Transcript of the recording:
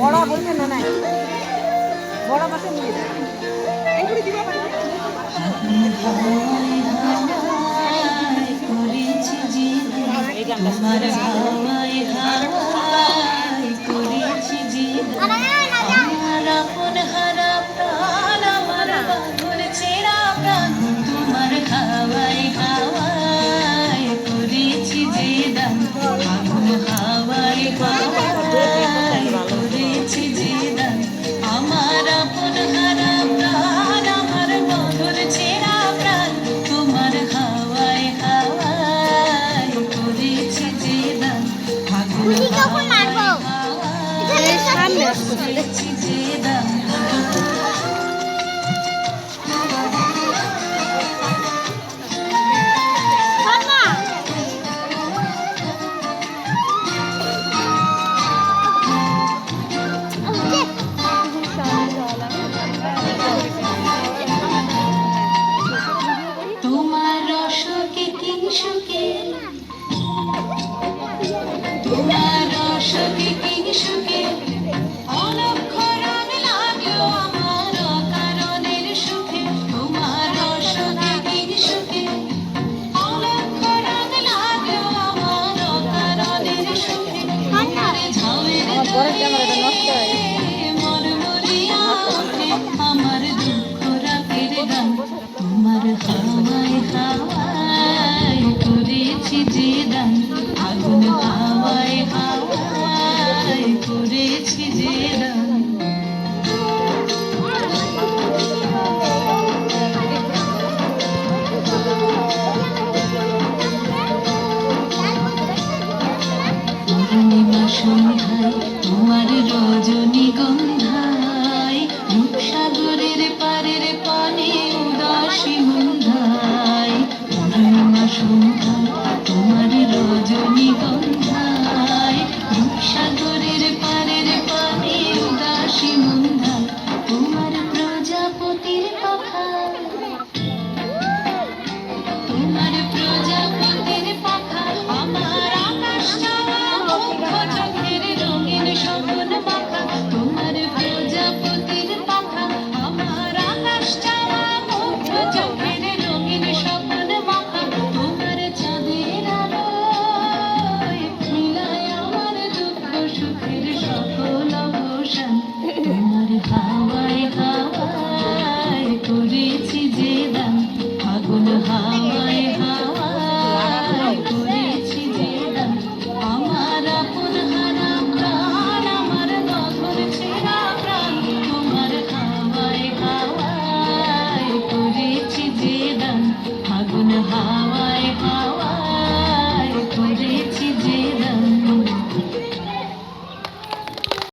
বড় বলতে না নাই বড় মাসে নিয়ে যায় এগুলি দিবা পারি এই গানটা তোমার হাওয়ায় হাওয়ায় করেছি জীবন আমার আপন হারা প্রাণ আমার বাঁধন ছেঁড়া প্রাণ তোমার হাওয়ায় হাওয়ায় করেছি জীবন আগুন হাওয়ায় হাওয়ায় করেছি জীবন আমার আপন হারা প্রাণ আমার বাঁধন ছেঁড়া প্রাণ তোমার হাওয়ায় হাওয়ায় করেছি জীবন আগুন সামনে করেছি জীবন তোমার রসকে কিংসুকে তোমার রসকে কিংসুকে অলক্ষর আমি লাগলো আমার অকারণের সুখে তোমার রসকে কিংসুকে অলক্ষর আমি লাগলো আমার অকারণের সুখে তোমার ঝাউয়ের মরমরিয়া ওঠে আমার দুঃখ রাতের গান তোমার হাওয়ায় হাওয়ায় করেছি যে দান আগুন হাওয়ায় হাওয়ায় করেছি যে দান পূর্ণিমা সন্ধ্যায় তোমার রজনীগন্ধায় রূপসাগরের পারের পানে উদাসী মন্ধায় পূর্ণিমা সন্ধ্যায় তোমার রজনীগন্ধায় রূপসাগরের পারের পানে উদাসী মন্ধায় তোমার প্রজাপতির পাখা তোমার প্রজাপতির পাখা আমার আকাশ ছাওয়া মুগ্ধ চোখের রঙিন স্বপ্ন মাখা তোমার প্রজাপতির পাখা আমার আকাশ ছাওয়া মুগ্ধ চোখের রঙিন স্বপ্ন মাখা তোমার চাঁদের আলোয় মিলায় আমার দুঃখ সুখের সকল অবসান তোমার হাওয়ায় হাওয়ায় করেছি যে দান আগুন হাওয়ায় হাওয়ায় করেছি যে দান আমার আপন হারা প্রাণ আমার বাঁধন ছেঁড়া প্রাণ তোমার হাওয়ায় হাওয়ায় করেছি যে দান আগুন হাওয়ায়